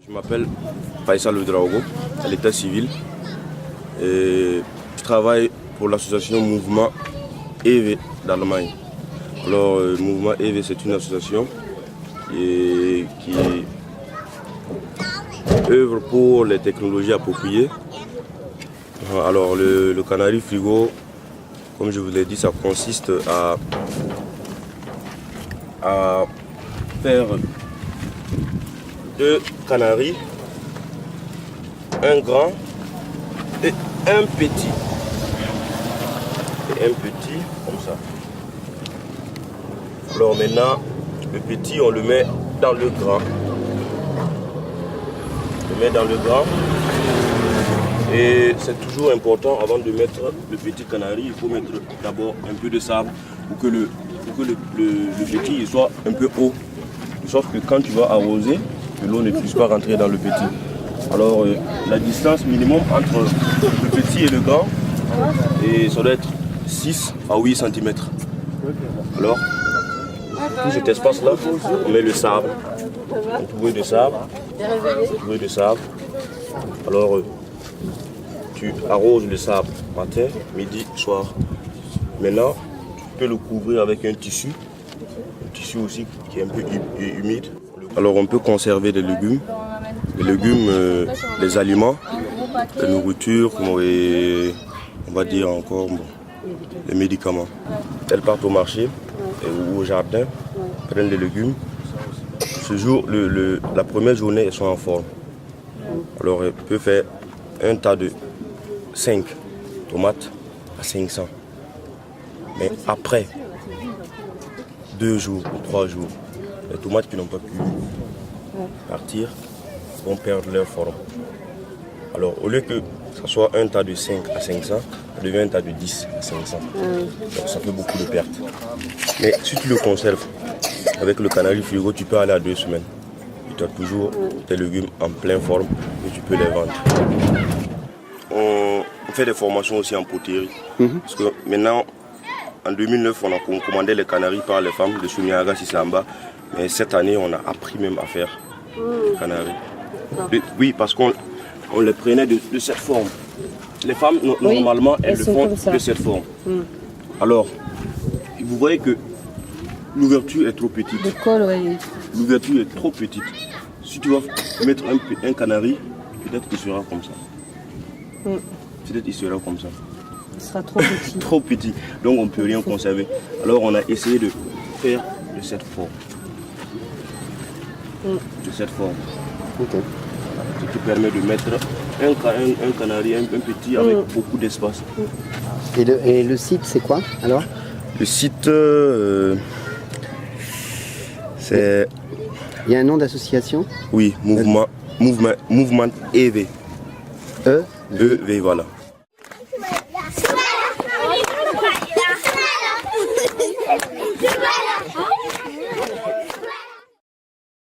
Je m'appelle Faisal Ouedraogo, à l'état civil. Et je travaille pour l'association Mouvement EV d'Allemagne. Alors, Mouvement EV, c'est une association qui œuvre pour les technologies appropriées. Alors, le Canary Frigo, comme je vous l'ai dit, ça consiste à faire 2 canaris, un grand et un petit. Et un petit comme ça. Alors maintenant, le petit, on le met dans le grand. On le met dans le grand. Et c'est toujours important, avant de mettre le petit canari, il faut mettre d'abord un peu de sable pour que le petit il soit un peu haut. De sorte que quand tu vas arroser, que l'eau ne puisse pas rentrer dans le petit. Alors la distance minimum entre le petit et le grand, et ça doit être 6 à 8 cm. Alors, tout cet espace-là, on met le sable, un peu de sable, un peu de sable. Alors, tu arroses le sable matin, midi, soir. Maintenant, tu peux le couvrir avec un tissu aussi qui est un peu humide. Alors, on peut conserver des légumes, les aliments, la nourriture, et on va dire encore les médicaments. Elles partent au marché ou au jardin, prennent les légumes. Ce jour, la première journée, elles sont en forme. Alors, elles peuvent faire un tas de 5 tomates à 500. Mais après 2 jours ou 3 jours, les tomates qui n'ont pas pu partir vont perdre leur forme. Alors au lieu que ce soit un tas de 5 à 500, ça devient un tas de 10 à 500. Donc ça fait beaucoup de pertes. Mais si tu le conserves avec le Canary Frigo, tu peux aller à 2 semaines. Et tu as toujours tes légumes en pleine forme et tu peux les vendre. On fait des formations aussi en poterie. Parce que maintenant, en 2009, on a commandé les canaris par les femmes de Souniaga Sislamba. Mais cette année, on a appris même à faire les canaris. Oui, parce qu'on les prenait de cette forme. Les femmes, normalement, elles le font de cette forme. Alors, vous voyez que l'ouverture est trop petite. L'ouverture est trop petite. Si tu vas mettre un canari, peut-être qu'il sera comme ça. Peut-être qu'il sera comme ça. Il sera trop petit. Trop petit. Donc on ne peut rien conserver. Alors on a essayé de faire de cette forme. De cette forme. Ce qui permet de mettre un canari, un petit avec beaucoup d'espace. Et le site, c'est quoi alors? Le site, c'est... Il y a un nom d'association? Oui, Mouvement EV. EV, EV, voilà.